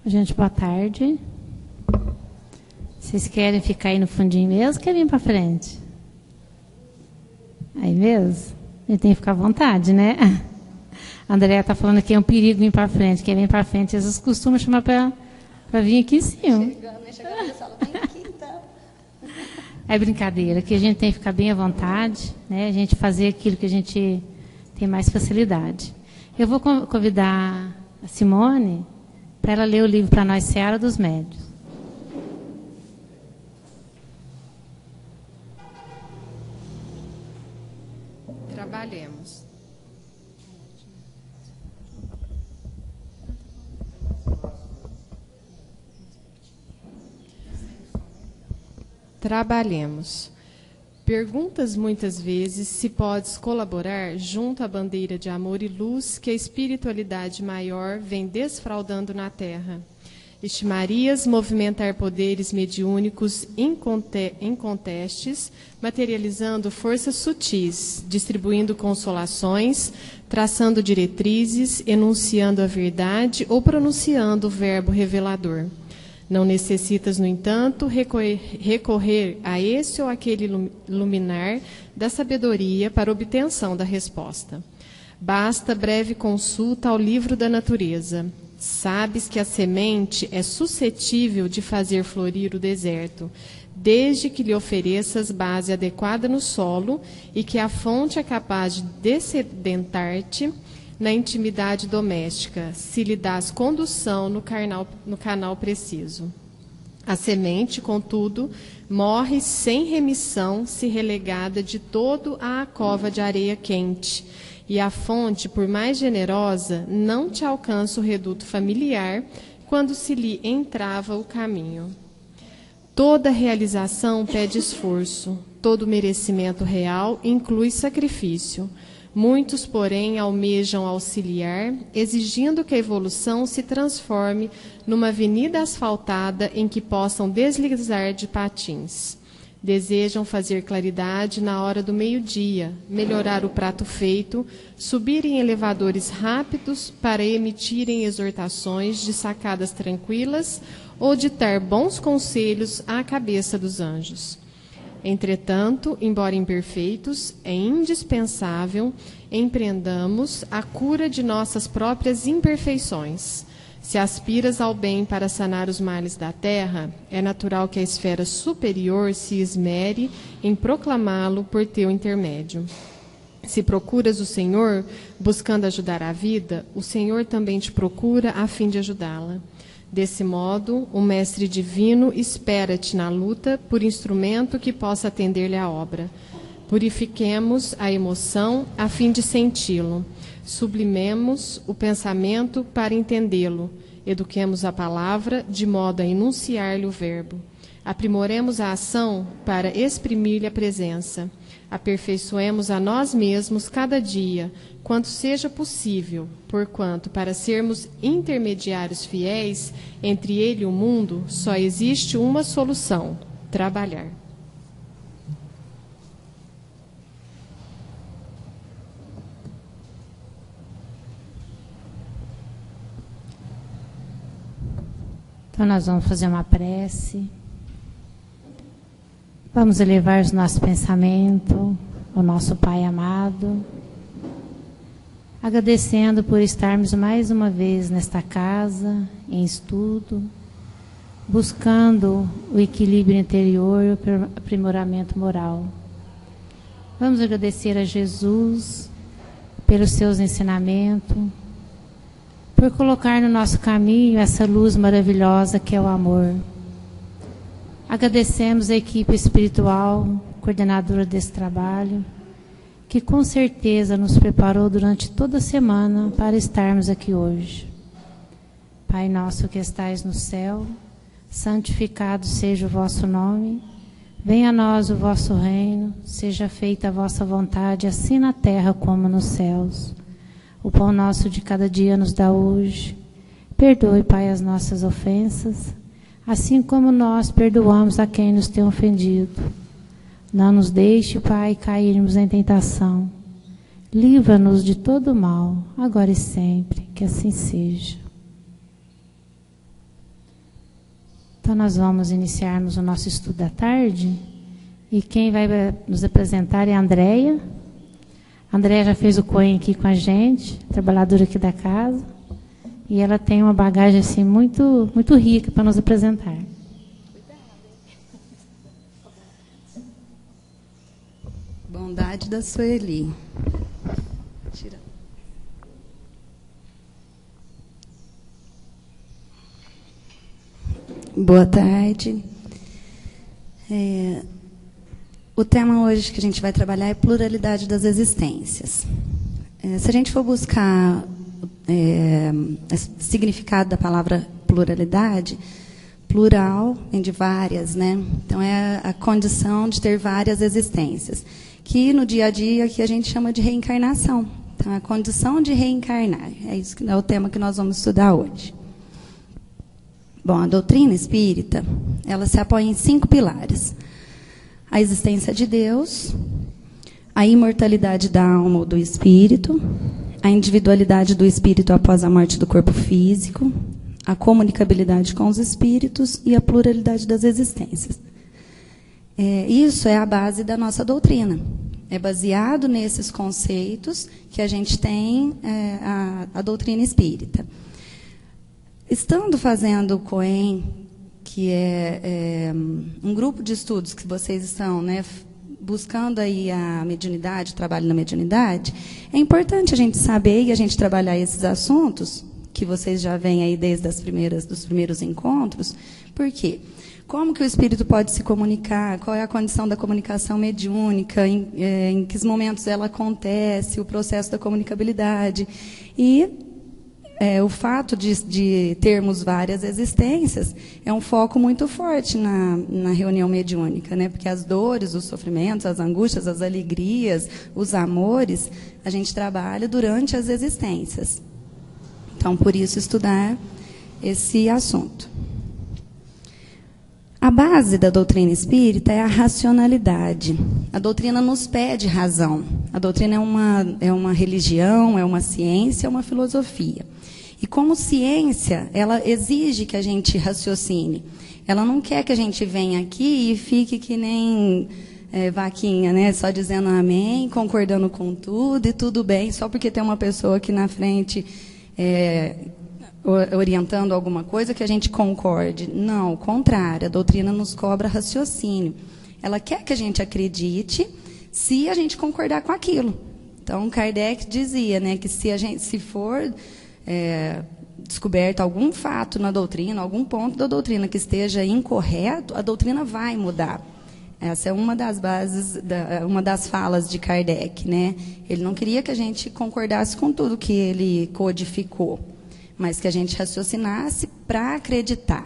Gente, boa tarde. Vocês querem ficar aí no fundinho mesmo ou querem vir para frente? Aí mesmo? A gente tem que ficar à vontade, né? A Andréia está falando que é um perigo vir para frente. Quem vem para frente, eles costumam chamar para vir aqui em cima. Chegando na sala, vem aqui, então. É brincadeira, que a gente tem que ficar bem à vontade, né? A gente fazer aquilo que a gente tem mais facilidade. Eu vou convidar a Simone para ela ler o livro para nós, Seara dos Médios. Trabalhemos. Trabalhemos. Perguntas muitas vezes se podes colaborar junto à bandeira de amor e luz que a espiritualidade maior vem desfraldando na Terra. Estimarias movimentar poderes mediúnicos incontestes, materializando forças sutis, distribuindo consolações, traçando diretrizes, enunciando a verdade ou pronunciando o verbo revelador. Não necessitas, no entanto, recorrer a esse ou aquele luminar da sabedoria para obtenção da resposta. Basta breve consulta ao livro da natureza. Sabes que a semente é suscetível de fazer florir o deserto, desde que lhe ofereças base adequada no solo e que a fonte é capaz de descedentar-te na intimidade doméstica, se lhe dás condução no canal preciso. A semente, contudo, morre sem remissão se relegada de todo à cova de areia quente, e a fonte, por mais generosa, não te alcança o reduto familiar quando se lhe entrava o caminho. Toda realização pede esforço, todo merecimento real inclui sacrifício. Muitos, porém, almejam auxiliar, exigindo que a evolução se transforme numa avenida asfaltada em que possam deslizar de patins. Desejam fazer claridade na hora do meio-dia, melhorar o prato feito, subir em elevadores rápidos para emitirem exortações de sacadas tranquilas ou ditar bons conselhos à cabeça dos anjos. Entretanto, embora imperfeitos, é indispensável empreendamos a cura de nossas próprias imperfeições. Se aspiras ao bem para sanar os males da terra, é natural que a esfera superior se esmere em proclamá-lo por teu intermédio. Se procuras o Senhor, buscando ajudar a vida, o Senhor também te procura a fim de ajudá-la. Desse modo, o Mestre Divino espera-te na luta por instrumento que possa atender-lhe a obra. Purifiquemos a emoção a fim de senti-lo. Sublimemos o pensamento para entendê-lo. Eduquemos a palavra de modo a enunciar-lhe o verbo. Aprimoremos a ação para exprimir-lhe a presença. Aperfeiçoemos a nós mesmos cada dia, quanto seja possível, porquanto, para sermos intermediários fiéis entre ele e o mundo, só existe uma solução: trabalhar. Então, nós vamos fazer uma prece. Vamos elevar os nossos pensamentos ao nosso Pai amado, agradecendo por estarmos mais uma vez nesta casa, em estudo, buscando o equilíbrio interior e o aprimoramento moral. Vamos agradecer a Jesus pelos seus ensinamentos, por colocar no nosso caminho essa luz maravilhosa que é o amor. Agradecemos a equipe espiritual, coordenadora desse trabalho, que com certeza nos preparou durante toda a semana para estarmos aqui hoje. Pai nosso que estais no céu, santificado seja o vosso nome, venha a nós o vosso reino, seja feita a vossa vontade, assim na terra como nos céus. O pão nosso de cada dia nos dá hoje. Perdoe, Pai, as nossas ofensas, assim como nós perdoamos a quem nos tem ofendido. Não nos deixe, Pai, cairmos em tentação. Livra-nos de todo mal, agora e sempre, que assim seja. Então, nós vamos iniciarmos o nosso estudo da tarde. E quem vai nos apresentar é a Andréia. A Andréia já fez o COEM aqui com a gente, trabalhadora aqui da casa. E ela tem uma bagagem assim, muito, muito rica para nos apresentar. Bondade da Sueli. Tira. Boa tarde. O tema hoje que a gente vai trabalhar é pluralidade das existências. Se a gente for buscar significado da palavra pluralidade, plural vem de várias, né? Então é a condição de ter várias existências, que no dia a dia que a gente chama de reencarnação. Então, a condição de reencarnar, é isso que é o tema que nós vamos estudar hoje. Bom, a doutrina espírita, ela se apoia em 5 pilares: a existência de Deus, a imortalidade da alma ou do espírito, a individualidade do espírito após a morte do corpo físico, a comunicabilidade com os espíritos e a pluralidade das existências. Isso é a base da nossa doutrina. É baseado nesses conceitos que a gente tem a doutrina espírita. Estando fazendo o COEM, que é um grupo de estudos que vocês estão, né, buscando aí a mediunidade, o trabalho na mediunidade, é importante a gente saber e a gente trabalhar esses assuntos que vocês já veem aí desde dos primeiros encontros. Por quê? Como que o espírito pode se comunicar? Qual é a condição da comunicação mediúnica? Em que momentos ela acontece? O processo da comunicabilidade. E o fato de termos várias existências é um foco muito forte na reunião mediúnica, né? Porque as dores, os sofrimentos, as angústias, as alegrias, os amores, a gente trabalha durante as existências. Então, por isso, estudar esse assunto. A base da doutrina espírita é a racionalidade. A doutrina nos pede razão. A doutrina é uma religião, é uma ciência, é uma filosofia. E como ciência, ela exige que a gente raciocine. Ela não quer que a gente venha aqui e fique que nem vaquinha, né? Só dizendo amém, concordando com tudo e tudo bem, só porque tem uma pessoa aqui na frente orientando alguma coisa que a gente concorde. Não, ao contrário, a doutrina nos cobra raciocínio. Ela quer que a gente acredite se a gente concordar com aquilo. Então, Kardec dizia, né, que se for descoberto algum fato na doutrina, algum ponto da doutrina que esteja incorreto, a doutrina vai mudar. Essa é uma das bases, uma das falas de Kardec, né? Ele não queria que a gente concordasse com tudo que ele codificou, mas que a gente raciocinasse para acreditar.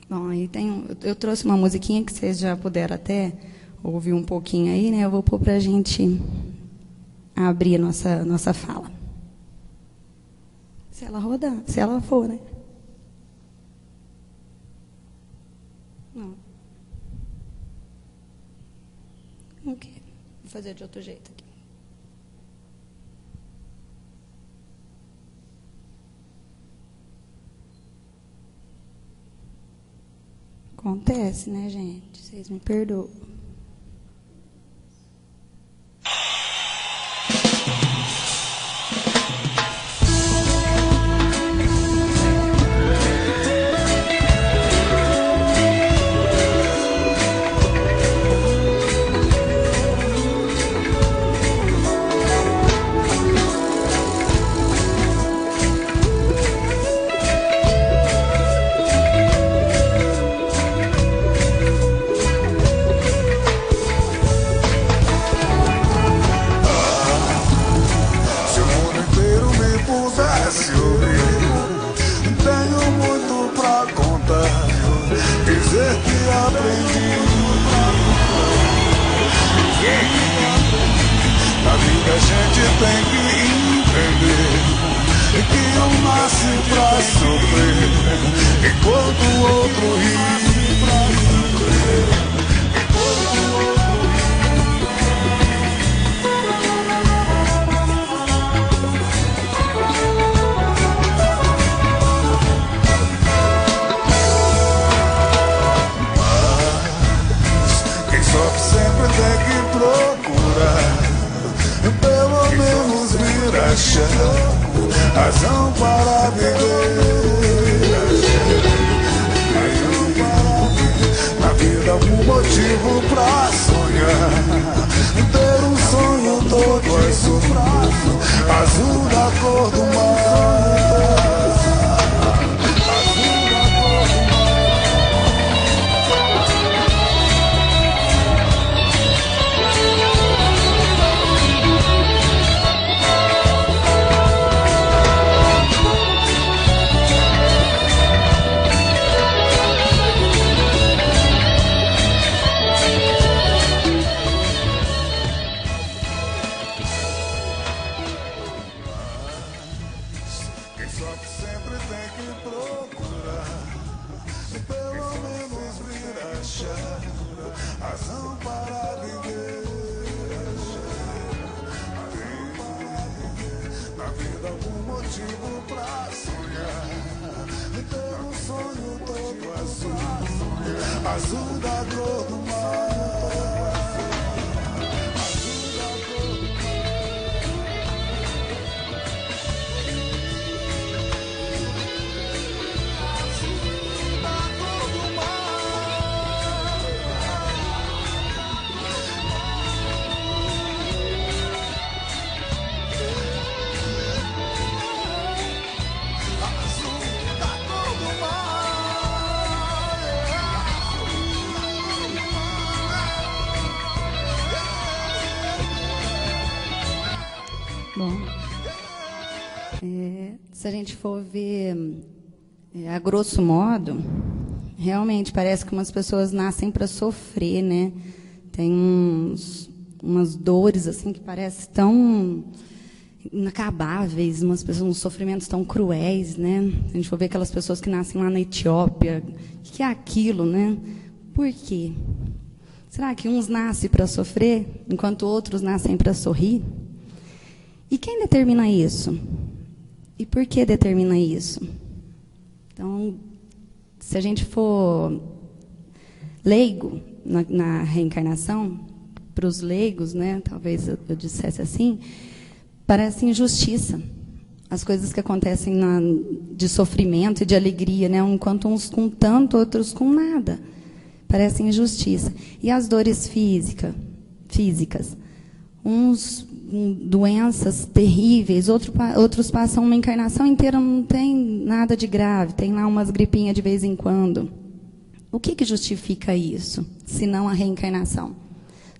Bom, aí eu trouxe uma musiquinha que vocês já puderam até ouvir um pouquinho aí, né? Eu vou pôr para a gente abrir a nossa fala. Se ela rodar, se ela for, né? Não. Ok. Vou fazer de outro jeito aqui. Acontece, né, gente? Vocês me perdoam. razão para viver. Razão para viver. Na vida um motivo pra sonhar. Ter um sonho todo azul, azul da cor do mar. Azul da cor do mar. Bom, se a gente for ver a grosso modo, realmente parece que umas pessoas nascem para sofrer, né? Tem umas dores assim que parecem tão inacabáveis, uns sofrimentos tão cruéis, né? Se a gente for ver aquelas pessoas que nascem lá na Etiópia, o que é aquilo, né? Por quê? Será que uns nascem para sofrer, enquanto outros nascem para sorrir? E quem determina isso? E por que determina isso? Então, se a gente for leigo na reencarnação, para os leigos, né, talvez eu dissesse assim, parece injustiça. As coisas que acontecem de sofrimento e de alegria, né, enquanto uns com tanto, outros com nada. Parece injustiça. E as dores físicas? Uns doenças terríveis, outros passam uma encarnação inteira, não tem nada de grave, tem lá umas gripinhas de vez em quando. O que justifica isso, se não a reencarnação?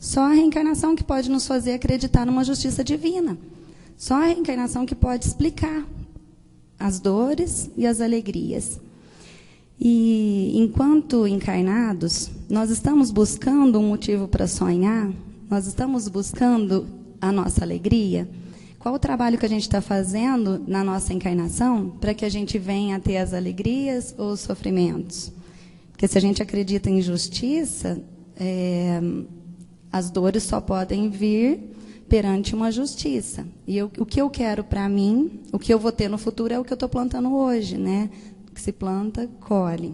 Só a reencarnação que pode nos fazer acreditar numa justiça divina. Só a reencarnação que pode explicar as dores e as alegrias. E, enquanto encarnados, nós estamos buscando um motivo para sonhar, nós estamos buscando a nossa alegria. Qual o trabalho que a gente está fazendo na nossa encarnação para que a gente venha a ter as alegrias ou os sofrimentos? Porque se a gente acredita em justiça, as dores só podem vir perante uma justiça. E o que eu quero para mim, o que eu vou ter no futuro é o que eu estou plantando hoje, né? O que se planta, colhe.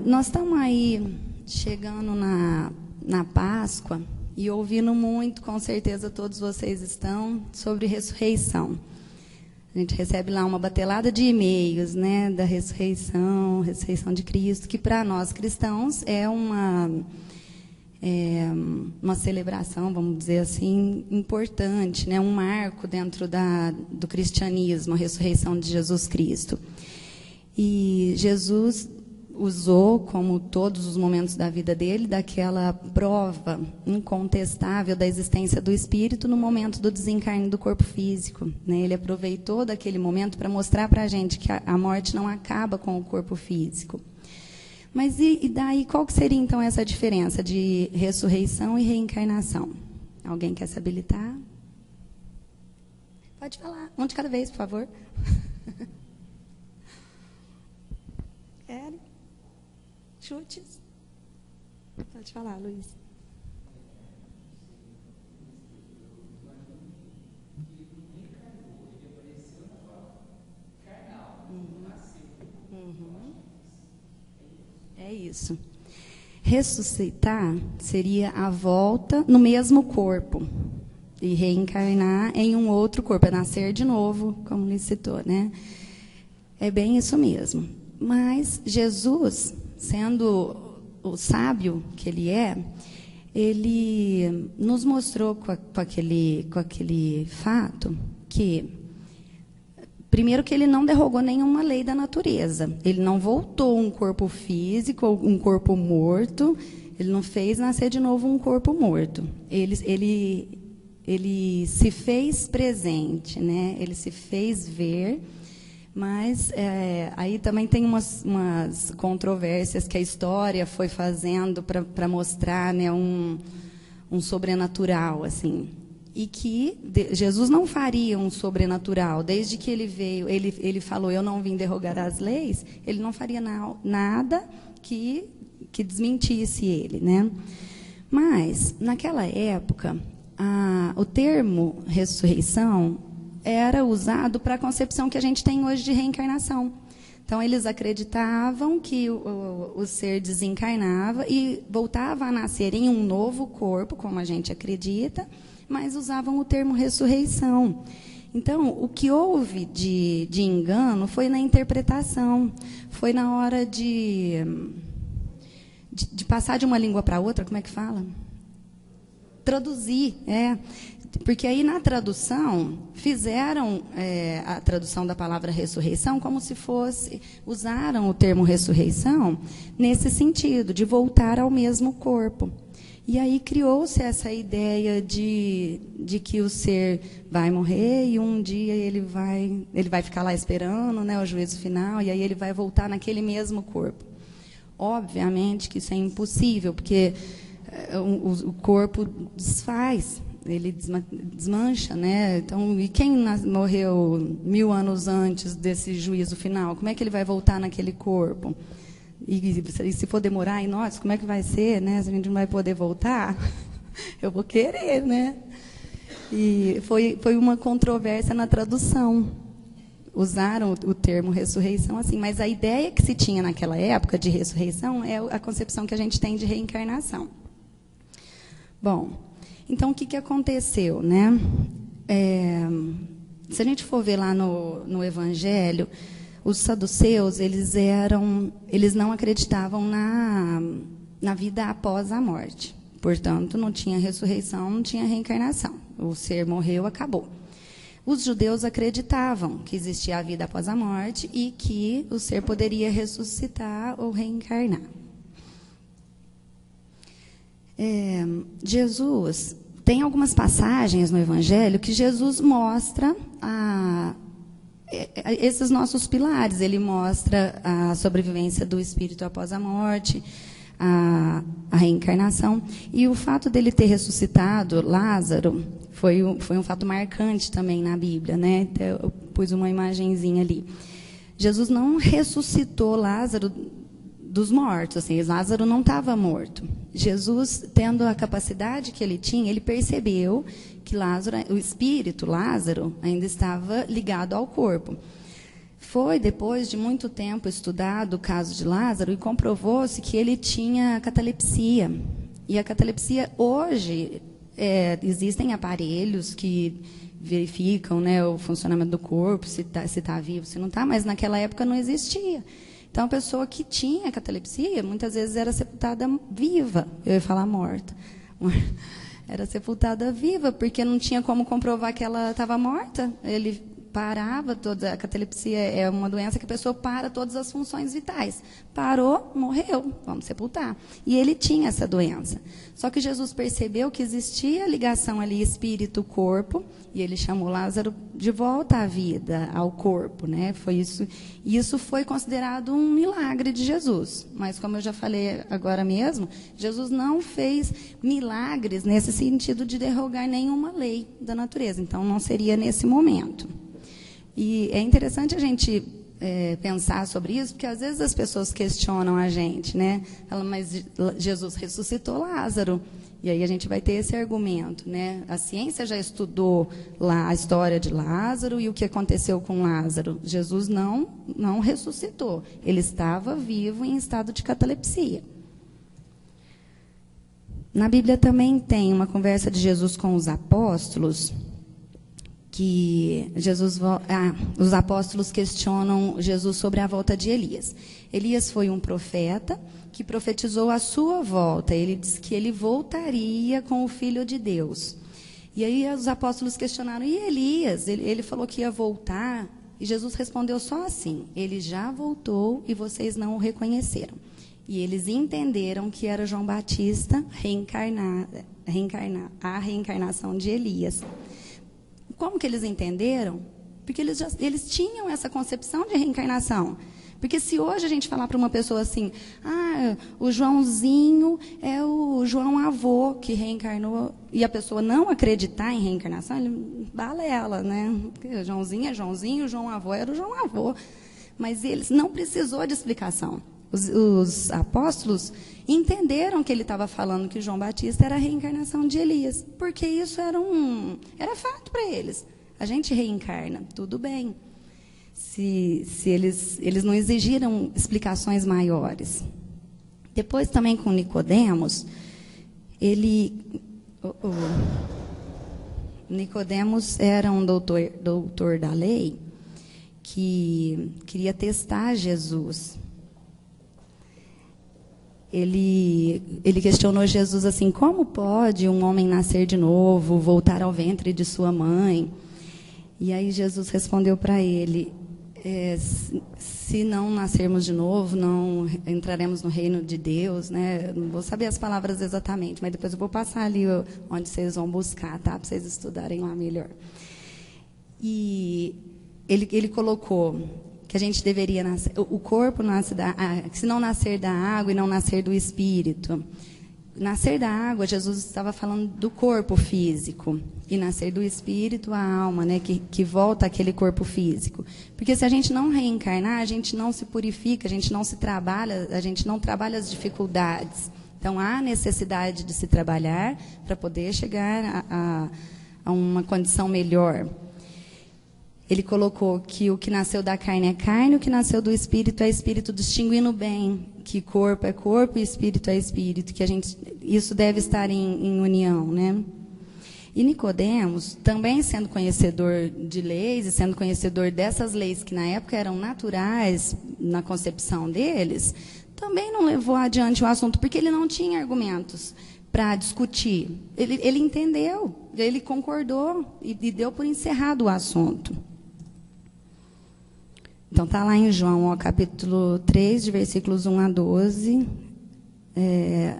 Nós estamos aí chegando na Páscoa e ouvindo muito, com certeza todos vocês estão, sobre ressurreição. A gente recebe lá uma batelada de e-mails, né, da ressurreição de Cristo, que para nós cristãos é uma celebração, vamos dizer assim, importante, né, um marco dentro do cristianismo, a ressurreição de Jesus Cristo. E Jesus usou, como todos os momentos da vida dele, daquela prova incontestável da existência do espírito no momento do desencarne do corpo físico, né? Ele aproveitou daquele momento para mostrar para a gente que a morte não acaba com o corpo físico. Mas e daí, qual que seria então essa diferença de ressurreição e reencarnação? Alguém quer se habilitar? Pode falar, um de cada vez, por favor. Querem? Chutes? Pode falar, Luiz. É isso. Ressuscitar seria a volta no mesmo corpo. e reencarnar em um outro corpo, é nascer de novo, como ele citou, né? É bem isso mesmo. Mas Jesus, sendo o sábio que ele é, ele nos mostrou com aquele fato que, primeiro, que ele não derrogou nenhuma lei da natureza. Ele não voltou um corpo físico, um corpo morto. Ele não fez nascer de novo um corpo morto. Ele se fez presente, né? Ele se fez ver. Mas aí também tem umas controvérsias que a história foi fazendo para mostrar, né, um sobrenatural, assim. E que Jesus não faria um sobrenatural. Desde que ele veio, ele falou, eu não vim derrogar as leis, ele não faria nada que desmentisse ele, né? Mas, naquela época, o termo ressurreição era usado para a concepção que a gente tem hoje de reencarnação. Então, eles acreditavam que o ser desencarnava e voltava a nascer em um novo corpo, como a gente acredita, mas usavam o termo ressurreição. Então, o que houve de engano foi na interpretação, foi na hora de passar de uma língua para outra, como é que fala? Traduzir, porque aí na tradução, fizeram a tradução da palavra ressurreição como se fosse, usaram o termo ressurreição nesse sentido, de voltar ao mesmo corpo. E aí criou-se essa ideia de que o ser vai morrer e um dia ele vai ficar lá esperando, né, o juízo final, e aí ele vai voltar naquele mesmo corpo. Obviamente que isso é impossível, porque o corpo desfaz, ele desmancha, né? Então, e quem morreu 1000 anos antes desse juízo final, como é que ele vai voltar naquele corpo? E se for demorar, e nós, como é que vai ser, né? Se a gente não vai poder voltar, eu vou querer, né? E foi uma controvérsia na tradução. Usaram o termo ressurreição assim, mas a ideia que se tinha naquela época de ressurreição é a concepção que a gente tem de reencarnação. Bom, então o que aconteceu, né? Se a gente for ver lá no Evangelho, os saduceus, eles não acreditavam na vida após a morte. Portanto, não tinha ressurreição, não tinha reencarnação. O ser morreu, acabou. Os judeus acreditavam que existia a vida após a morte e que o ser poderia ressuscitar ou reencarnar. Jesus, tem algumas passagens no Evangelho que Jesus mostra esses nossos pilares. Ele mostra a sobrevivência do espírito após a morte, a reencarnação. E o fato dele ter ressuscitado Lázaro foi um fato marcante também na Bíblia, né? Eu pus uma imagenzinha ali. Jesus não ressuscitou Lázaro dos mortos, assim, Lázaro não estava morto. Jesus, tendo a capacidade que ele tinha, ele percebeu que o espírito Lázaro ainda estava ligado ao corpo. Foi depois de muito tempo estudado o caso de Lázaro e comprovou-se que ele tinha catalepsia. E a catalepsia hoje existem aparelhos que verificam, né, o funcionamento do corpo, se está vivo, se não está, mas naquela época não existia. Então, a pessoa que tinha catalepsia, muitas vezes era sepultada viva. Eu ia falar morta. Era sepultada viva, porque não tinha como comprovar que ela estava morta. Ele parava toda. A catalepsia é uma doença que a pessoa para todas as funções vitais. Parou, morreu, vamos sepultar. E ele tinha essa doença. Só que Jesus percebeu que existia ligação ali espírito-corpo, e ele chamou Lázaro de volta à vida, ao corpo, né? Foi isso. E isso foi considerado um milagre de Jesus. Mas, como eu já falei agora mesmo, Jesus não fez milagres nesse sentido de derrogar nenhuma lei da natureza. Então, não seria nesse momento. E é interessante a gente pensar sobre isso, porque às vezes as pessoas questionam a gente, né? Falam, mas Jesus ressuscitou Lázaro. E aí a gente vai ter esse argumento, né? A ciência já estudou lá a história de Lázaro e o que aconteceu com Lázaro. Jesus não ressuscitou. Ele estava vivo em estado de catalepsia. Na Bíblia também tem uma conversa de Jesus com os apóstolos, que os apóstolos questionam Jesus sobre a volta de Elias. Elias foi um profeta que profetizou a sua volta. Ele disse que ele voltaria com o Filho de Deus. E aí os apóstolos questionaram, e Elias? Ele falou que ia voltar, e Jesus respondeu só assim, ele já voltou e vocês não o reconheceram. E eles entenderam que era João Batista a reencarnação de Elias. Como que eles entenderam? Porque eles tinham essa concepção de reencarnação. Porque se hoje a gente falar para uma pessoa assim, o Joãozinho é o João avô que reencarnou, e a pessoa não acreditar em reencarnação, ele balela, né? O Joãozinho é Joãozinho, o João avô era o João avô. Mas eles não precisou de explicação. Os apóstolos entenderam que ele estava falando que João Batista era a reencarnação de Elias, porque isso era fato para eles. A gente reencarna, tudo bem. Se eles não exigiram explicações maiores. Depois também com Nicodemos, Nicodemos era um doutor da lei que queria testar Jesus. Ele questionou Jesus assim, como pode um homem nascer de novo, voltar ao ventre de sua mãe? E aí Jesus respondeu para ele, se não nascermos de novo, não entraremos no reino de Deus, né? Não vou saber as palavras exatamente, mas depois eu vou passar ali onde vocês vão buscar, tá? Para vocês estudarem lá melhor. E ele colocou que a gente deveria nascer, o corpo nasce se não nascer da água e não nascer do espírito. Nascer da água, Jesus estava falando do corpo físico, e nascer do espírito, a alma, né, que volta àquele corpo físico. Porque se a gente não reencarnar, a gente não se purifica, a gente não se trabalha, a gente não trabalha as dificuldades. Então, há necessidade de se trabalhar para poder chegar a uma condição melhor. Ele colocou que o que nasceu da carne é carne, o que nasceu do espírito é espírito, distinguindo bem que corpo é corpo e espírito é espírito, que isso deve estar em união, né? E Nicodemos, também sendo conhecedor de leis e sendo conhecedor dessas leis que na época eram naturais na concepção deles, também não levou adiante o assunto, porque ele não tinha argumentos para discutir. Ele entendeu, ele concordou e deu por encerrado o assunto. Então, está lá em João, capítulo 3, de versículos 1 a 12,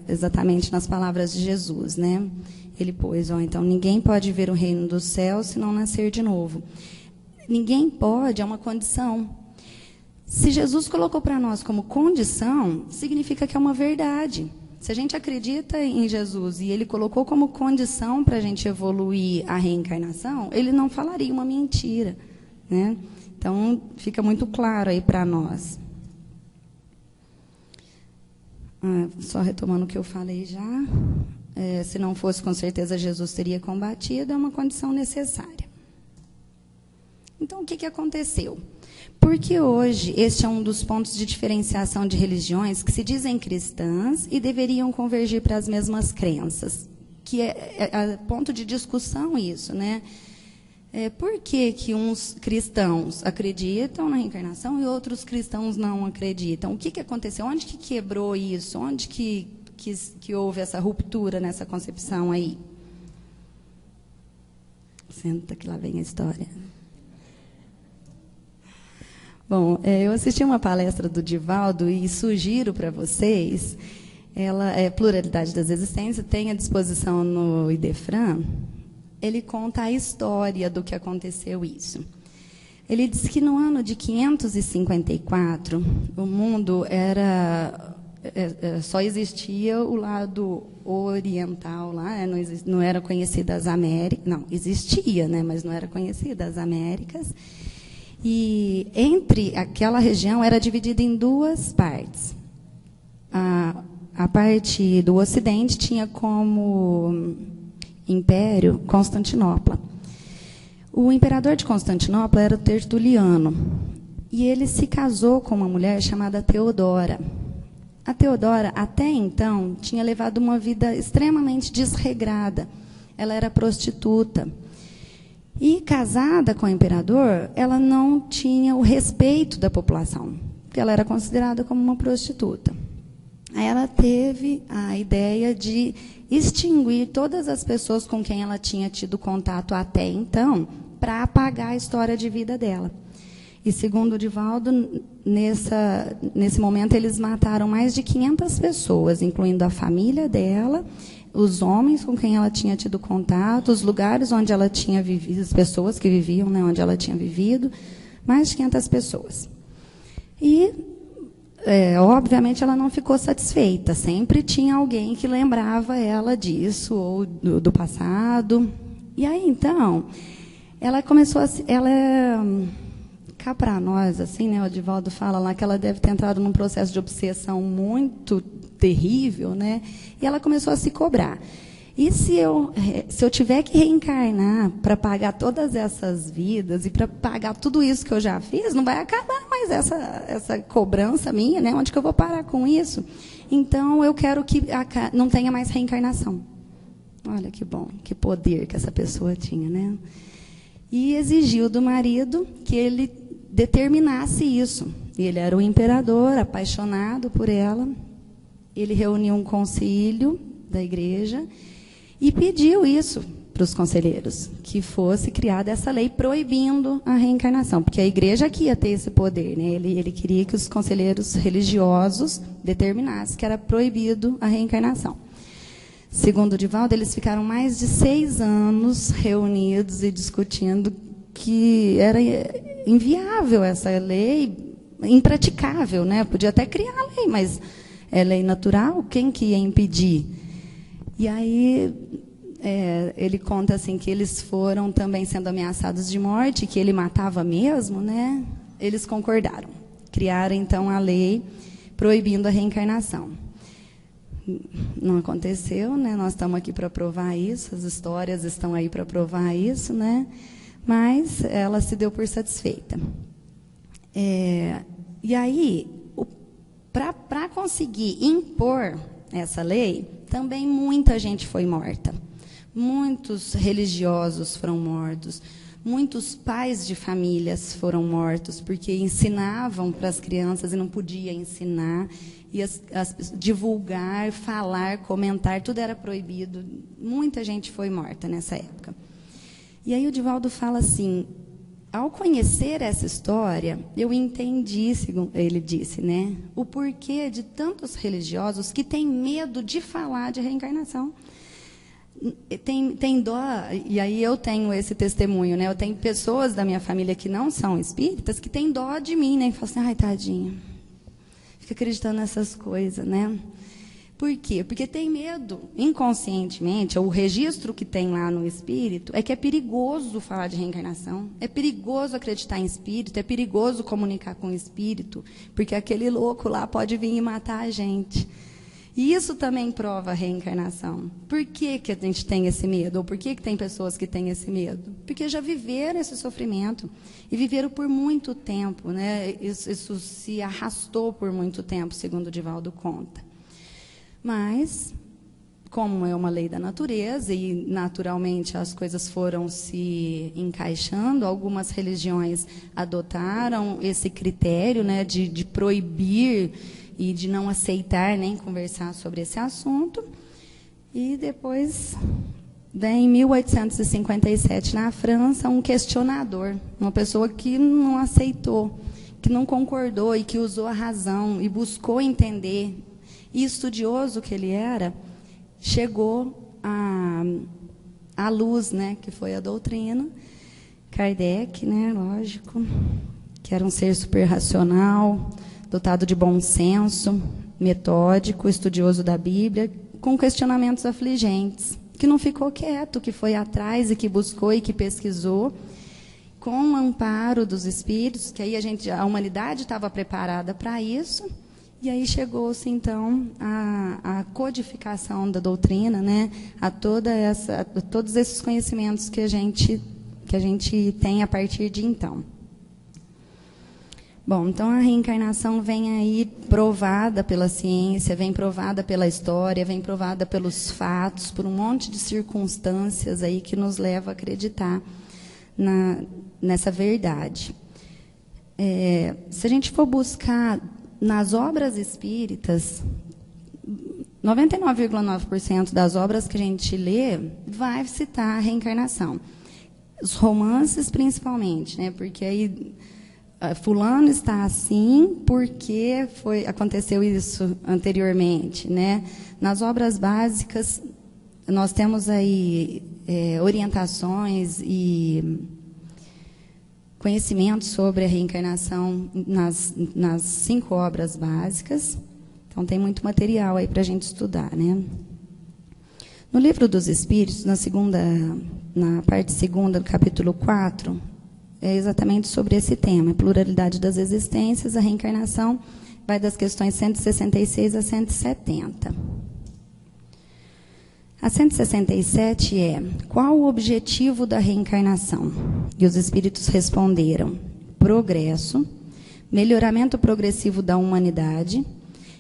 exatamente nas palavras de Jesus, né? Ele pôs, então, ninguém pode ver o reino dos céus se não nascer de novo. Ninguém pode, é uma condição. Se Jesus colocou para nós como condição, significa que é uma verdade. Se a gente acredita em Jesus e ele colocou como condição para a gente evoluir a reencarnação, ele não falaria uma mentira, né? Então, fica muito claro aí para nós. Só retomando o que eu falei já. Se não fosse, com certeza, Jesus teria combatido, é uma condição necessária. Então, o que aconteceu? Porque hoje, este é um dos pontos de diferenciação de religiões que se dizem cristãs e deveriam convergir para as mesmas crenças. Que é ponto de discussão isso, né? Por que uns cristãos acreditam na reencarnação e outros cristãos não acreditam? O que aconteceu? Onde que quebrou isso? Onde que houve essa ruptura nessa concepção aí? Senta que lá vem a história. Bom, eu assisti uma palestra do Divaldo e sugiro para vocês, ela é Pluralidade das Existências, tem à disposição no Idefran. Ele conta a história do que aconteceu isso. Ele diz que no ano de 554, o mundo só existia o lado oriental lá, não era conhecida as Américas, não, existia, né, mas não era conhecida as Américas. E entre aquela região era dividida em duas partes. A parte do Ocidente tinha como império Constantinopla. O imperador de Constantinopla era Tertuliano. E ele se casou com uma mulher chamada Teodora. A Teodora, até então, tinha levado uma vida extremamente desregrada. Ela era prostituta. E, casada com o imperador, ela não tinha o respeito da população, porque ela era considerada como uma prostituta. Aí ela teve a ideia de extinguir todas as pessoas com quem ela tinha tido contato até então, para apagar a história de vida dela. E, segundo o Divaldo, nesse momento, eles mataram mais de 500 pessoas, incluindo a família dela, os homens com quem ela tinha tido contato, os lugares onde ela tinha vivido, as pessoas que viviam, né, onde ela tinha vivido, mais de 500 pessoas. E, obviamente, ela não ficou satisfeita. Sempre tinha alguém que lembrava ela disso, ou do passado. E aí, então, ela começou a... cá para nós, assim, né, o Divaldo fala lá que ela deve ter entrado num processo de obsessão muito terrível, né? E ela começou a se cobrar. E se eu tiver que reencarnar para pagar todas essas vidas e para pagar tudo isso que eu já fiz, não vai acabar mais essa cobrança minha, né? Onde que eu vou parar com isso? Então, eu quero que não tenha mais reencarnação. Olha que bom, que poder que essa pessoa tinha, né? E exigiu do marido que ele determinasse isso. Ele era o imperador, apaixonado por ela. Ele reuniu um concílio da igreja e pediu isso para os conselheiros, que fosse criada essa lei proibindo a reencarnação, porque a igreja aqui ia ter esse poder, né? Ele queria que os conselheiros religiosos determinassem que era proibido a reencarnação. Segundo o Divaldo, eles ficaram mais de 6 anos reunidos e discutindo que era inviável essa lei, impraticável, né? Podia até criar a lei, mas é lei natural, quem que ia impedir? E aí ele conta assim que eles foram também sendo ameaçados de morte, que ele matava mesmo, né? Eles concordaram, criaram então a lei proibindo a reencarnação. Não aconteceu, né? Nós estamos aqui para provar isso, as histórias estão aí para provar isso, né? Mas ela se deu por satisfeita. E aí, para conseguir impor essa lei, também muita gente foi morta. Muitos religiosos foram mortos. Muitos pais de famílias foram mortos, porque ensinavam para as crianças e não podia ensinar. E divulgar, falar, comentar, tudo era proibido. Muita gente foi morta nessa época. E aí o Divaldo fala assim, ao conhecer essa história, eu entendi, segundo ele disse, né, o porquê de tantos religiosos que têm medo de falar de reencarnação. Tem dó, e aí eu tenho esse testemunho, né? Eu tenho pessoas da minha família que não são espíritas que têm dó de mim, né? E falam assim, ai, tadinho, fica acreditando nessas coisas, né? Por quê? Porque tem medo, inconscientemente, o registro que tem lá no espírito é que é perigoso falar de reencarnação, é perigoso acreditar em espírito, é perigoso comunicar com o espírito, porque aquele louco lá pode vir e matar a gente. E isso também prova a reencarnação. Por que que a gente tem esse medo? Ou por que que tem pessoas que têm esse medo? Porque já viveram esse sofrimento. E viveram por muito tempo, né? Isso se arrastou por muito tempo, segundo o Divaldo conta. Mas, como é uma lei da natureza, e naturalmente as coisas foram se encaixando, algumas religiões adotaram esse critério, né, de proibir e de não aceitar nem conversar sobre esse assunto. E depois, em 1857, na França, um questionador, uma pessoa que não aceitou, que não concordou e que usou a razão e buscou entender, e estudioso que ele era, chegou à luz, né, que foi a doutrina. Kardec, né, lógico, que era um ser super racional, dotado de bom senso, metódico, estudioso da Bíblia, com questionamentos afligentes, que não ficou quieto, que foi atrás e que buscou e que pesquisou, com o amparo dos espíritos, que aí a humanidade estava preparada para isso, e aí chegou-se, então, a codificação da doutrina, né, a todos esses conhecimentos que a gente tem a partir de então. Bom, então a reencarnação vem aí provada pela ciência, vem provada pela história, vem provada pelos fatos, por um monte de circunstâncias aí que nos leva a acreditar nessa verdade. Se a gente for buscar nas obras espíritas, 99,9% das obras que a gente lê vai citar a reencarnação. Os romances, principalmente, né? Porque aí fulano está assim porque aconteceu isso anteriormente, né? Nas obras básicas, nós temos aí orientações e conhecimentos sobre a reencarnação nas 5 obras básicas. Então, tem muito material aí para a gente estudar, né? No Livro dos Espíritos, na parte 2ª do capítulo 4, é exatamente sobre esse tema, a pluralidade das existências, a reencarnação, vai das questões 166 a 170. A 167 é: qual o objetivo da reencarnação? E os espíritos responderam: progresso, melhoramento progressivo da humanidade.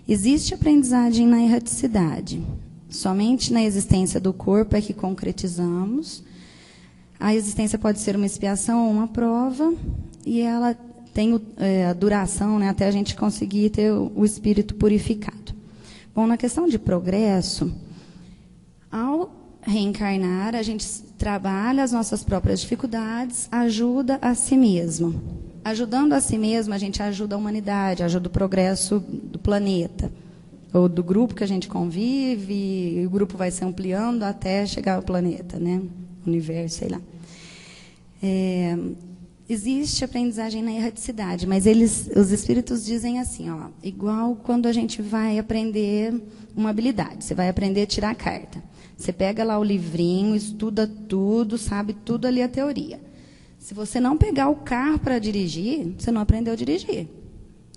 Existe aprendizagem na erraticidade. Somente na existência do corpo é que concretizamos. A existência pode ser uma expiação ou uma prova, e ela tem a duração, né, até a gente conseguir ter o espírito purificado. Bom, na questão de progresso, ao reencarnar, a gente trabalha as nossas próprias dificuldades, ajuda a si mesmo. Ajudando a si mesmo, a gente ajuda a humanidade, ajuda o progresso do planeta, ou do grupo que a gente convive, e o grupo vai se ampliando até chegar ao planeta, né? Universo, sei lá. Existe aprendizagem na erraticidade, mas os espíritos dizem assim, ó, igual quando a gente vai aprender uma habilidade, você vai aprender a tirar carta. Você pega lá o livrinho, estuda tudo, sabe tudo ali a teoria. Se você não pegar o carro para dirigir, você não aprendeu a dirigir.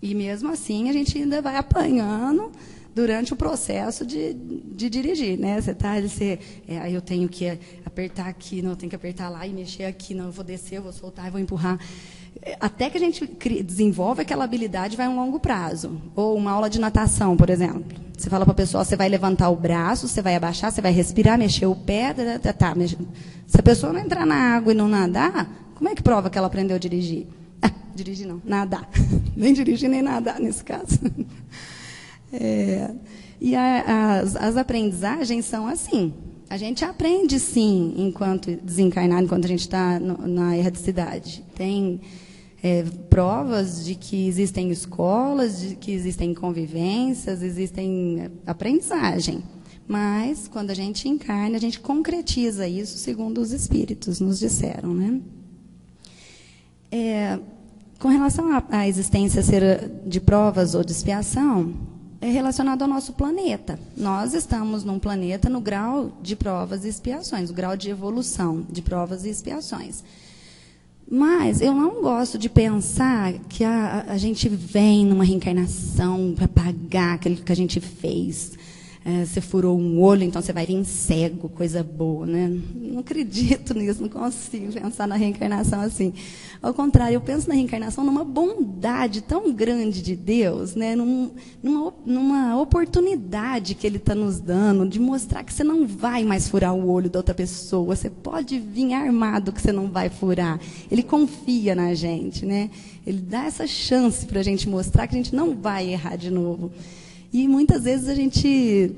E mesmo assim, a gente ainda vai apanhando durante o processo de dirigir, né? Aí eu tenho que apertar aqui, não, eu tenho que apertar lá e mexer aqui, não, eu vou descer, eu vou soltar, eu vou empurrar. Até que a gente desenvolve aquela habilidade, vai a um longo prazo. Ou uma aula de natação, por exemplo. Você fala para a pessoa, você vai levantar o braço, você vai abaixar, você vai respirar, mexer o pé, Se a pessoa não entrar na água e não nadar, como é que prova que ela aprendeu a dirigir? Dirigir não, nadar. Nem dirigir, nem nadar, nesse caso. E as aprendizagens são assim. A gente aprende, sim, enquanto desencarnado, enquanto a gente está na erraticidade. Tem provas de que existem escolas, de que existem convivências, existem aprendizagem. Mas, quando a gente encarna, a gente concretiza isso, segundo os espíritos nos disseram, né? Com relação à existência de provas ou de expiação, é relacionado ao nosso planeta. Nós estamos num planeta no grau de provas e expiações, o grau de evolução de provas e expiações. Mas eu não gosto de pensar que a gente vem numa reencarnação para pagar aquilo que a gente fez. Você furou um olho, então você vai vir cego, coisa boa, né? Não acredito nisso, não consigo pensar na reencarnação assim. Ao contrário, eu penso na reencarnação numa bondade tão grande de Deus, né? Numa oportunidade que Ele está nos dando de mostrar que você não vai mais furar o olho da outra pessoa, você pode vir armado que você não vai furar. Ele confia na gente, né? Ele dá essa chance para a gente mostrar que a gente não vai errar de novo. E muitas vezes a gente...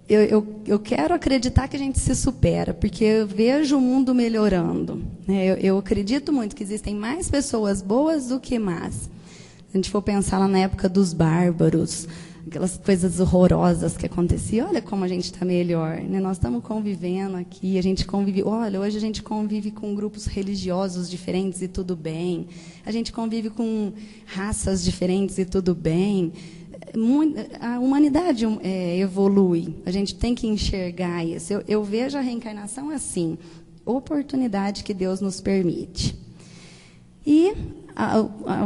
Eu quero acreditar que a gente se supera, porque eu vejo o mundo melhorando, né? Eu acredito muito que existem mais pessoas boas do que más. Se a gente for pensar lá na época dos bárbaros, aquelas coisas horrorosas que aconteciam, olha como a gente está melhor, né? Nós estamos convivendo aqui, a gente convive... Olha, hoje a gente convive com grupos religiosos diferentes e tudo bem. A gente convive com raças diferentes e tudo bem. A humanidade evolui, a gente tem que enxergar isso. Eu vejo a reencarnação assim, oportunidade que Deus nos permite. E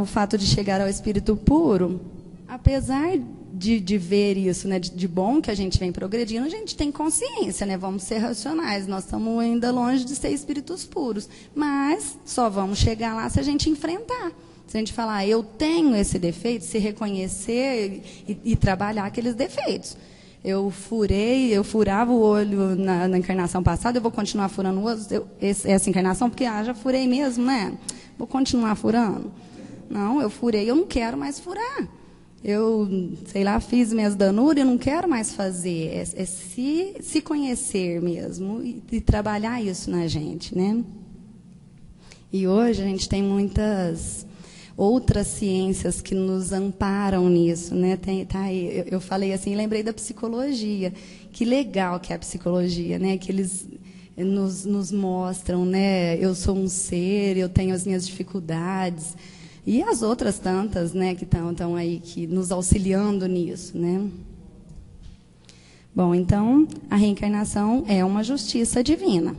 o fato de chegar ao espírito puro, apesar de ver isso, né, de bom que a gente vem progredindo, a gente tem consciência, né? Vamos ser racionais, nós estamos ainda longe de ser espíritos puros, mas só vamos chegar lá se a gente enfrentar. Se a gente falar, eu tenho esse defeito, se reconhecer e trabalhar aqueles defeitos. Eu furava o olho na encarnação passada, eu vou continuar furando o olho, essa encarnação, porque já furei mesmo, né? Vou continuar furando. Não, eu furei, eu não quero mais furar. Eu, sei lá, fiz minhas danuras, eu não quero mais fazer. É se conhecer mesmo e trabalhar isso na gente, né? E hoje a gente tem muitas outras ciências que nos amparam nisso, né? Eu falei assim, lembrei da psicologia. Que legal que é a psicologia, né? Que eles nos mostram, né? Eu sou um ser, eu tenho as minhas dificuldades. E as outras tantas, né, que estão aí que nos auxiliando nisso, né? Bom, então, a reencarnação é uma justiça divina.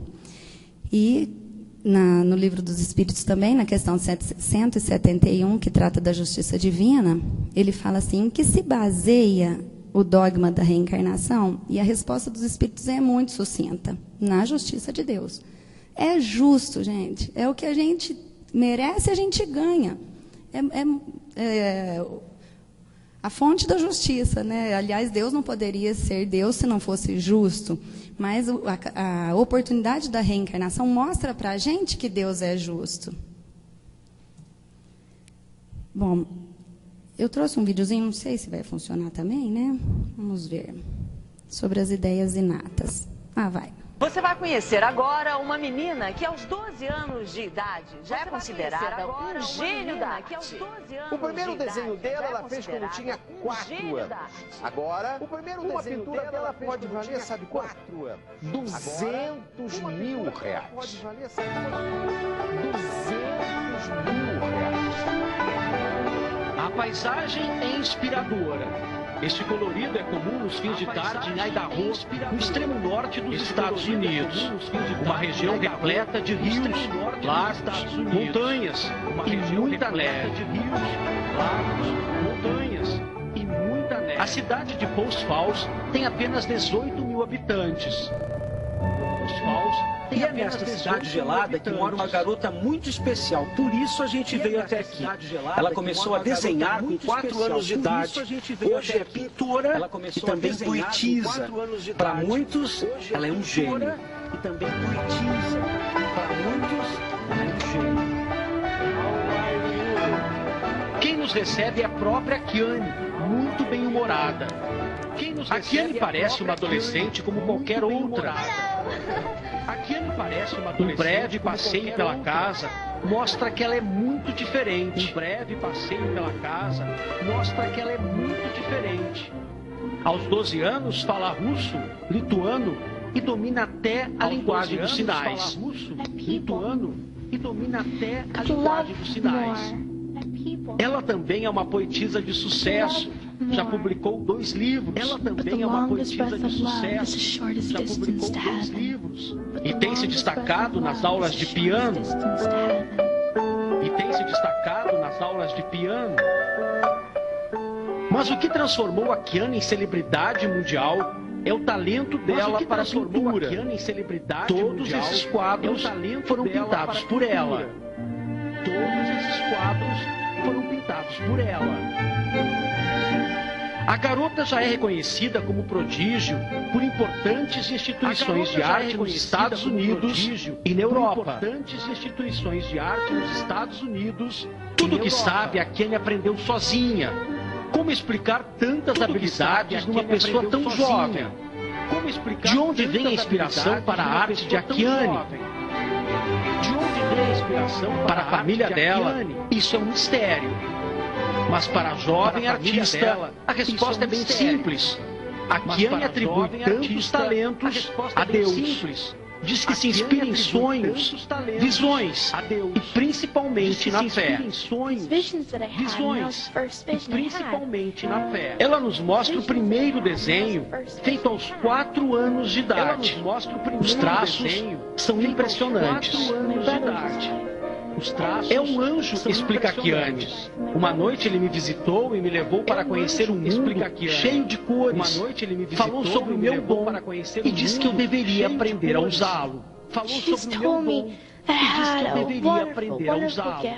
E no Livro dos Espíritos também, na questão 171, que trata da justiça divina, ele fala assim, em que se baseia o dogma da reencarnação? E a resposta dos Espíritos é muito sucinta, na justiça de Deus. É justo, gente. É o que a gente merece, a gente ganha. A fonte da justiça, né? Aliás, Deus não poderia ser Deus se não fosse justo. Mas a oportunidade da reencarnação mostra para a gente que Deus é justo. Bom, eu trouxe um videozinho, não sei se vai funcionar também, né? Vamos ver. Sobre as ideias inatas. Vai. Você vai conhecer agora uma menina que aos 12 anos de idade já é considerada um gênio da arte. O primeiro desenho dela ela fez quando tinha 4 anos. Agora, uma pintura dela pode valer, sabe quanto? 200 mil reais. 200 mil reais. A paisagem é inspiradora. Este colorido é comum nos fins de tarde em Idaho, no extremo norte dos Estados Unidos. Uma região repleta de rios, lagos, montanhas e muita neve. A cidade de Post Falls tem apenas 18 mil habitantes. E é nesta cidade gelada que mora uma garota muito especial. Por isso a gente veio até aqui. Ela começou a desenhar com 4 anos de idade. Hoje é pintora e também poetisa. Para muitos, ela é um gênio. E também poetisa. Para muitos, ela é um gênio. Quem nos recebe é a própria Kiane, muito bem-humorada. A Kiane parece uma adolescente como qualquer outra. Um breve passeio pela casa mostra que ela é muito diferente. Aos 12 anos, fala russo, lituano e domina até a linguagem dos sinais. Ela também é uma poetisa de sucesso. Já publicou 2 livros. E tem se destacado nas aulas de piano. Mas o que transformou a Kiane em celebridade mundial é o talento dela para a pintura. Todos esses quadros foram pintados por ela. A garota já é reconhecida como prodígio por importantes instituições de arte nos Estados Unidos e na Europa. Tudo o que sabe, a Kiane aprendeu sozinha. Como explicar tantas habilidades numa pessoa tão jovem? De onde vem a inspiração para a arte de Kiane? Para a família dela, isso é um mistério. Mas para a jovem artista, a resposta é bem simples. A Kiane atribui tantos talentos a Deus. Diz que se inspira em sonhos, visões e principalmente na fé. Ela nos mostra o primeiro desenho, feito aos 4 anos de idade. Os traços são impressionantes. É um anjo, explica a Kiane. Uma noite ele me visitou e me levou para conhecer um mundo cheio de cores. Falou sobre o meu dom e disse que eu deveria aprender a usá-lo. e diz que eu deveria aprender a usá-lo.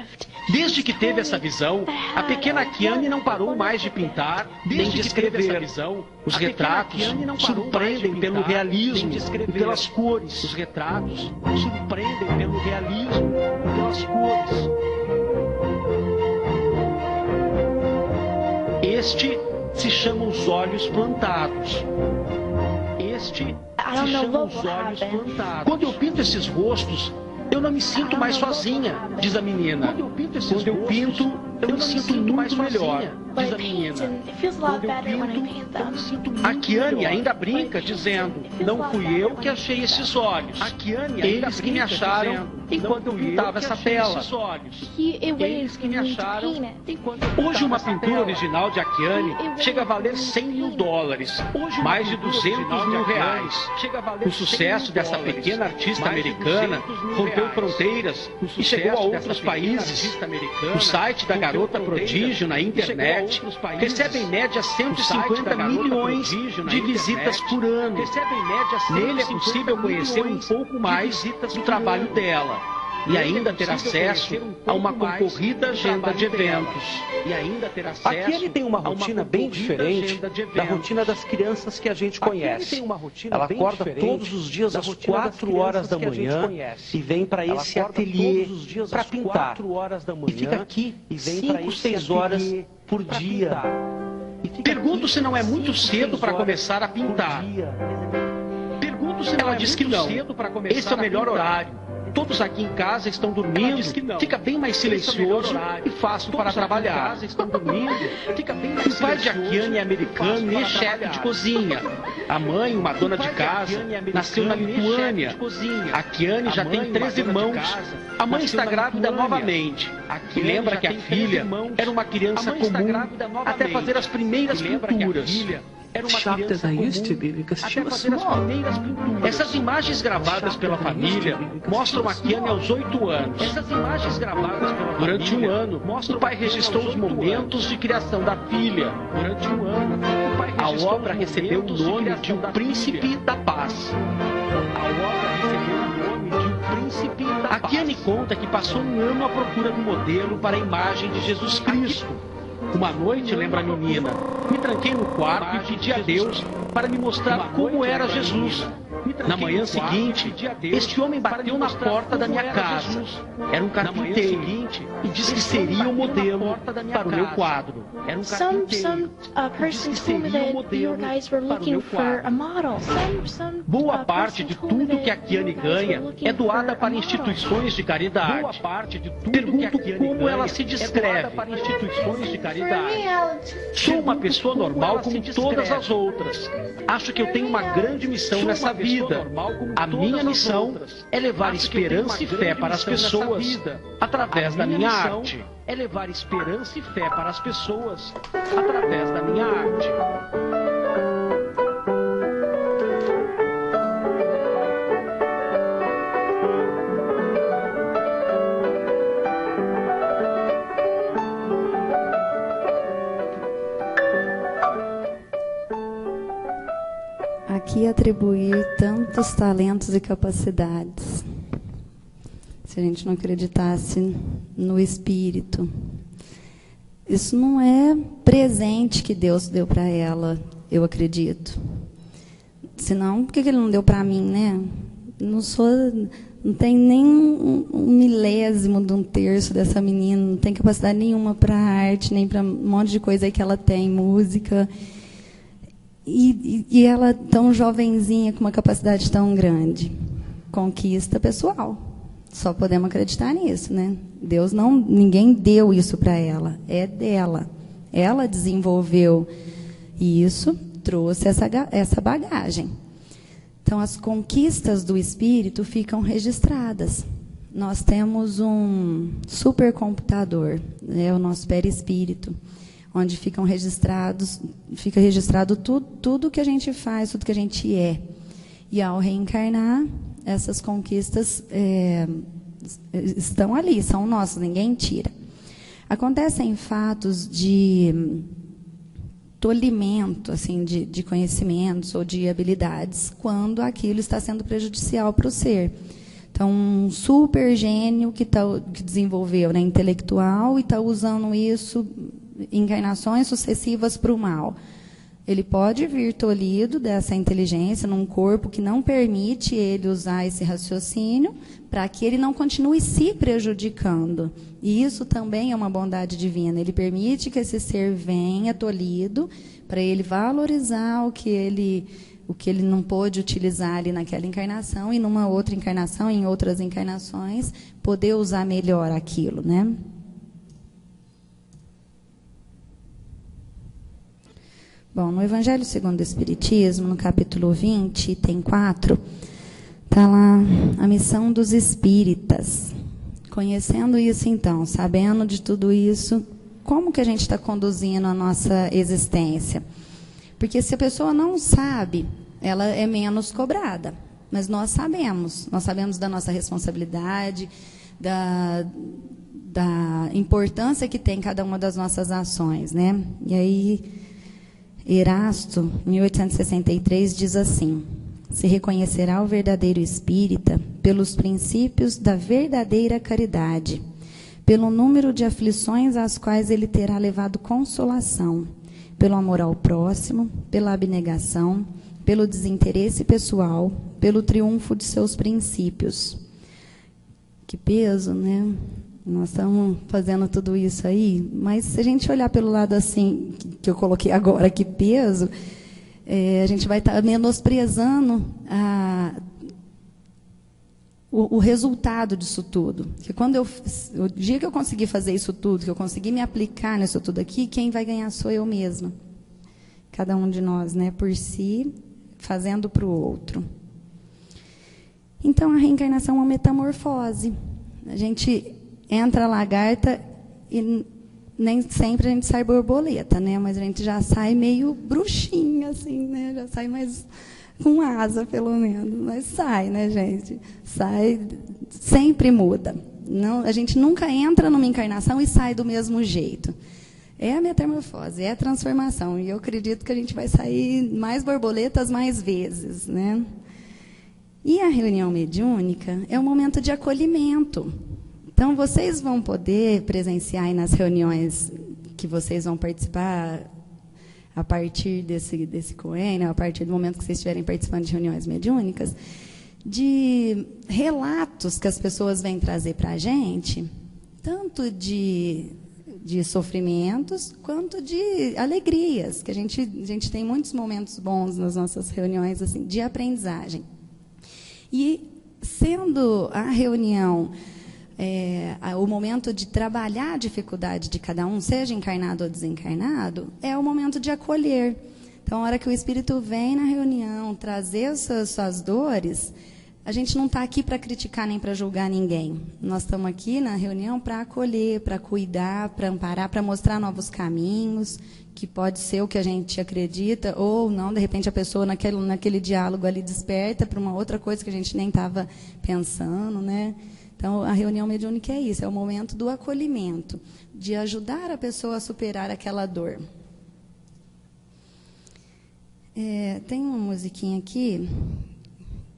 Desde que teve essa visão, a pequena Kiane não parou mais de pintar, nem de escrever. Os retratos surpreendem pelo realismo e pelas cores. Os retratos surpreendem pelo realismo e pelas cores. Este se chama os olhos plantados. Este se chama os olhos plantados. Quando eu pinto esses rostos, eu não me sinto mais sozinha, diz a menina. Quando eu pinto, eu me sinto muito melhor, diz a menina. Quando eu pinto, eu me sinto muito melhor. A Kiane ainda brinca, dizendo, não fui eu que achei esses olhos. Eles que me acharam enquanto eu pintava essa tela. Eles que me acharam enquanto eu pintava. Hoje uma pintura original de Kiane chega a valer $100 mil. Mais de 200 mil reais. O sucesso dessa pequena artista americana rompeu fronteiras e chegou a outros países. O site da Garota Prodígio na internet recebe em média 150 milhões de visitas por ano. Nele é possível conhecer um pouco mais do trabalho dela e ainda ter acesso a uma concorrida agenda de eventos. Aqui ele tem uma rotina bem diferente da rotina das crianças que a gente conhece. Ela acorda todos os dias às 4 horas da manhã e vem para esse ateliê para pintar. E fica aqui 5, 6 horas por dia. Pergunto se não é muito cedo para começar a pintar. Ela diz que não. Esse é o melhor horário. Todos aqui em casa estão dormindo, fica bem mais silencioso e fácil para trabalhar. O pai de Kiane é americano e é chefe de cozinha. A mãe, uma dona de casa, nasceu na Lituânia. A Kiane já tem 3 irmãos. A mãe está grávida novamente e lembra que a filha era uma criança comum até fazer as primeiras pinturas. Era uma criança comum até fazer as primeiras pinturas. Essas imagens gravadas pela família mostram a Kiane aos 8 anos. Durante um ano, o pai registrou os momentos de criação da filha. A obra recebeu o nome de O Príncipe da Paz. A Kiane conta que passou um ano à procura do modelo para a imagem de Jesus Cristo. Uma noite, lembra a menina, me tranquei no quarto e pedi a Deus para me mostrar como era Jesus. Na manhã seguinte, este homem bateu na porta da minha casa. Era um carpinteiro e disse que seria o modelo para o meu quadro. Boa parte de tudo que a Kiane ganha é doada para instituições de caridade. Pergunto como ela se descreve. Sou uma pessoa normal como todas as outras. Acho que eu tenho uma grande missão nessa vida. A minha missão é levar esperança e fé para as pessoas através da minha arte. Aqui atribuir tantos talentos e capacidades. Se a gente não acreditasse no Espírito. Isso não é presente que Deus deu para ela, eu acredito. Senão, por que Ele não deu para mim, né? Não tem nem um milésimo de um terço dessa menina, não tem capacidade nenhuma para arte, nem para um monte de coisa aí que ela tem, música. E ela tão jovenzinha, com uma capacidade tão grande. Conquista pessoal. Só podemos acreditar nisso, né? Ninguém deu isso para ela. É dela. Ela desenvolveu isso, trouxe essa bagagem. Então, as conquistas do espírito ficam registradas. Nós temos um supercomputador, o nosso perispírito, onde fica registrado tudo que a gente faz, tudo que a gente é. E ao reencarnar, essas conquistas estão ali, são nossas, ninguém tira. Acontecem fatos de tolimento, assim, de conhecimentos ou de habilidades, quando aquilo está sendo prejudicial para o ser. Então, um super gênio que desenvolveu, né, intelectual, e está usando isso em encarnações sucessivas para o mal. Ele pode vir tolhido dessa inteligência num corpo que não permite ele usar esse raciocínio para que ele não continue se prejudicando. E isso também é uma bondade divina. Ele permite que esse ser venha tolhido para ele valorizar o que ele não pôde utilizar ali naquela encarnação e numa outra encarnação, em outras encarnações, poder usar melhor aquilo, né? Bom, no Evangelho segundo o Espiritismo, no capítulo 20, item 4, está lá a missão dos espíritas. Conhecendo isso, então, sabendo de tudo isso, como que a gente está conduzindo a nossa existência? Porque se a pessoa não sabe, ela é menos cobrada. Mas nós sabemos da nossa responsabilidade, da importância que tem cada uma das nossas ações, né? E aí, Erasto, 1863, diz assim: se reconhecerá o verdadeiro espírita pelos princípios da verdadeira caridade, pelo número de aflições às quais ele terá levado consolação, pelo amor ao próximo, pela abnegação, pelo desinteresse pessoal, pelo triunfo de seus princípios. Que peso, né? Nós estamos fazendo tudo isso aí, mas se a gente olhar pelo lado assim, que eu coloquei agora, que peso, a gente vai estar menosprezando o resultado disso tudo. Porque quando o dia que eu conseguir fazer isso tudo, que eu conseguir me aplicar nisso tudo aqui, quem vai ganhar sou eu mesma. Cada um de nós, né, por si, fazendo para o outro. Então, a reencarnação é uma metamorfose. A gente entra lagarta e nem sempre a gente sai borboleta, né? Mas a gente já sai meio bruxinha, assim, né? Já sai mais com asa, pelo menos. Mas sai, né, gente? Sai, sempre muda. Não, a gente nunca entra numa encarnação e sai do mesmo jeito. É a metamorfose, é a transformação. E eu acredito que a gente vai sair mais borboletas mais vezes, né? E a reunião mediúnica é um momento de acolhimento. Então, vocês vão poder presenciar aí nas reuniões que vocês vão participar a partir desse COEN, a partir do momento que vocês estiverem participando de reuniões mediúnicas, de relatos que as pessoas vêm trazer para a gente, tanto de sofrimentos, quanto de alegrias, que a gente tem muitos momentos bons nas nossas reuniões assim, de aprendizagem. E, sendo a reunião o momento de trabalhar a dificuldade de cada um, seja encarnado ou desencarnado, é o momento de acolher. Então, a hora que o espírito vem na reunião trazer suas dores, a gente não está aqui para criticar nem para julgar ninguém. Nós estamos aqui na reunião para acolher, para cuidar, para amparar, para mostrar novos caminhos, que pode ser o que a gente acredita, ou não, de repente a pessoa naquele diálogo ali desperta para uma outra coisa que a gente nem estava pensando, né? Então, a reunião mediúnica é isso, é o momento do acolhimento, de ajudar a pessoa a superar aquela dor. Tem uma musiquinha aqui,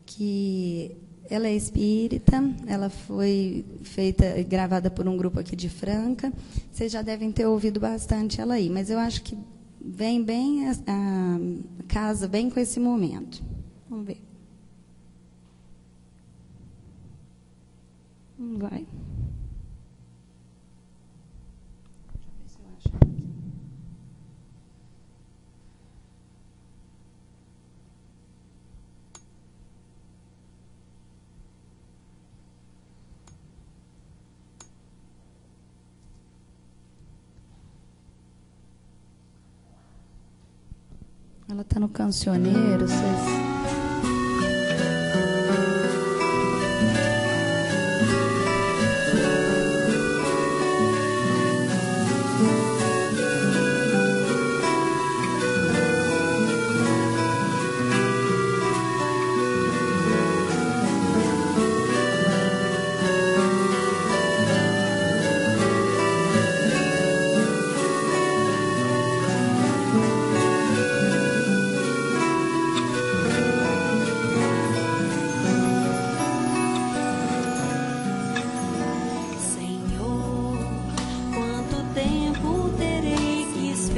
que ela é espírita, ela foi gravada por um grupo aqui de Franca. Vocês já devem ter ouvido bastante ela aí, mas eu acho que vem bem, casa bem com esse momento. Vamos ver. Vai. Deixa eu ver se eu acho aqui. Ela está no cancioneiro, vocês...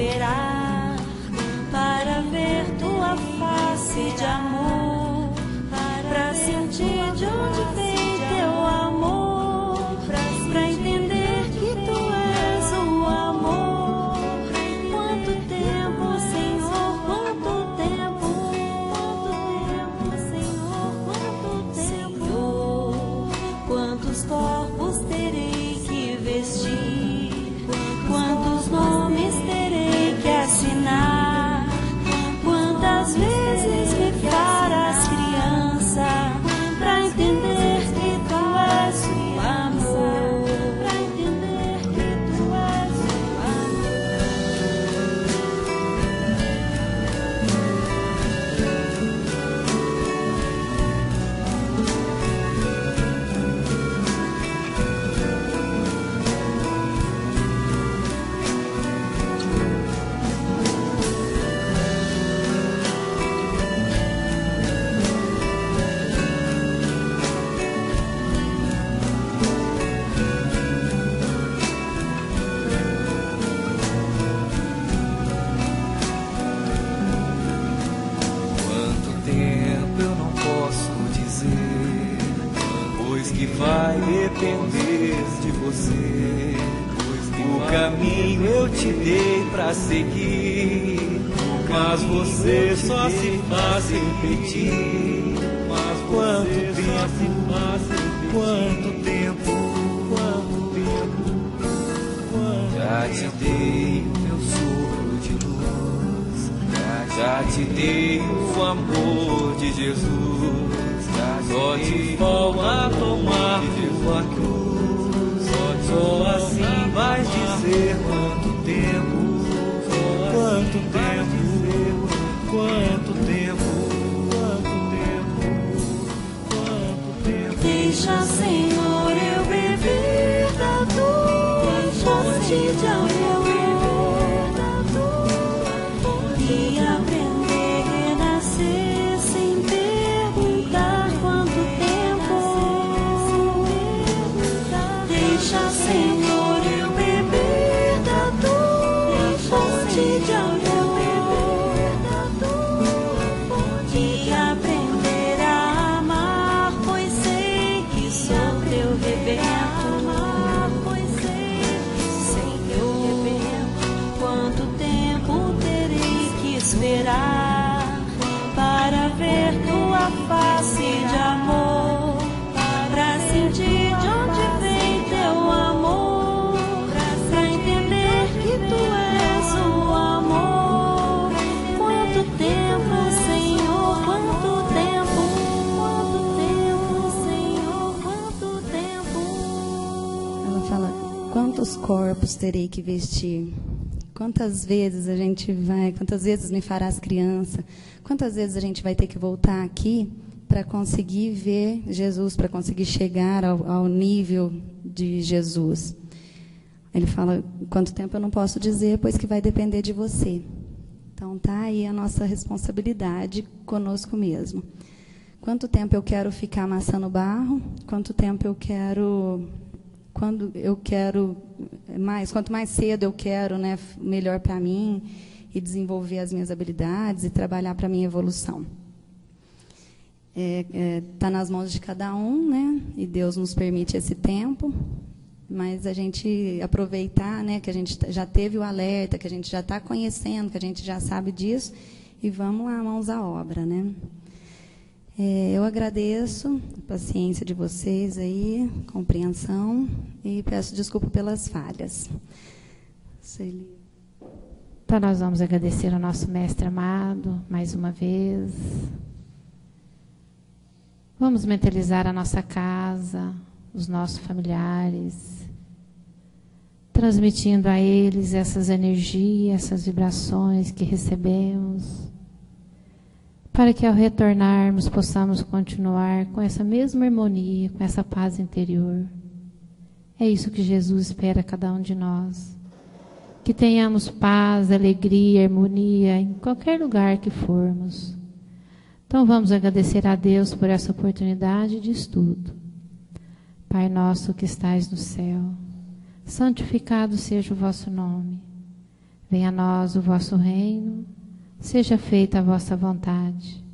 esperar para ver tua face de amor, para sentir de onde vem teu amor, para entender que tu és o amor. Quanto tempo, Senhor, quanto tempo, Senhor, quanto tempo, Senhor, quantos corpos terei que vestir, quantos nomes terei que assinar, quantas vezes me farás criança, pra entender que tu és o amor, pra entender que tu és o vai depender de você. O caminho eu te dei pra seguir, mas você só se faz repetir. Mas quanto tempo, quanto tempo, quanto tempo, já te dei o meu sopro de luz, já te dei o amor de Jesus. Só te falta tomar tua cruz, só assim vais dizer quanto tempo, quanto tempo, quanto tempo, quanto tempo, quanto tempo. Deixa, Senhor, eu beber da tua fonte de amor e aprender a renascer sem perguntar quanto tempo. Deixa, Senhor, eu beber da tua fonte de amor e aprender a amar, pois sei que sou teu rebento. Pois sei que sou teu rebento. Quanto tempo terei que esperar para ver tua face de amor, para sentir de onde vem teu amor, para entender que tu és o amor. Quanto tempo, Senhor, quanto tempo, Senhor, quanto tempo. Ela fala, quantos corpos terei que vestir? Quantas vezes a gente vai, quantas vezes me farás criança? Quantas vezes a gente vai ter que voltar aqui para conseguir ver Jesus, para conseguir chegar ao nível de Jesus? Ele fala, quanto tempo eu não posso dizer, pois que vai depender de você. Então tá aí a nossa responsabilidade conosco mesmo. Quanto tempo eu quero ficar amassando barro? Quanto tempo eu quero... Quando eu quero mais, quanto mais cedo eu quero, né, melhor para mim, e desenvolver as minhas habilidades e trabalhar para a minha evolução. Tá nas mãos de cada um, né, e Deus nos permite esse tempo, mas a gente aproveitar, né, que a gente já teve o alerta, que a gente já está conhecendo, que a gente já sabe disso, e vamos lá, mãos à obra, né? Eu agradeço a paciência de vocês aí, compreensão, e peço desculpa pelas falhas. Então, nós vamos agradecer ao nosso mestre amado, mais uma vez. Vamos mentalizar a nossa casa, os nossos familiares, transmitindo a eles essas energias, essas vibrações que recebemos, para que ao retornarmos possamos continuar com essa mesma harmonia, com essa paz interior. É isso que Jesus espera a cada um de nós. Que tenhamos paz, alegria, harmonia em qualquer lugar que formos. Então vamos agradecer a Deus por essa oportunidade de estudo. Pai nosso que estais no céu, santificado seja o vosso nome. Venha a nós o vosso reino, seja feita a vossa vontade,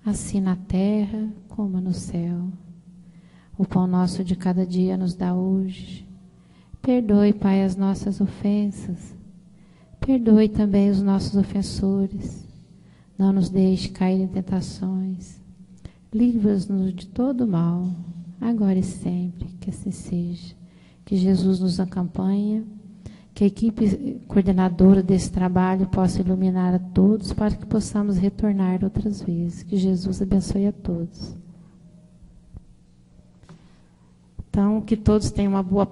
assim na terra como no céu. O pão nosso de cada dia nos dá hoje. Perdoe, Pai, as nossas ofensas. Perdoe também os nossos ofensores. Não nos deixe cair em tentações. Livra-nos de todo mal, agora e sempre, que assim seja. Que Jesus nos acompanhe, que a equipe coordenadora desse trabalho possa iluminar a todos para que possamos retornar outras vezes. Que Jesus abençoe a todos. Então, que todos tenham uma boa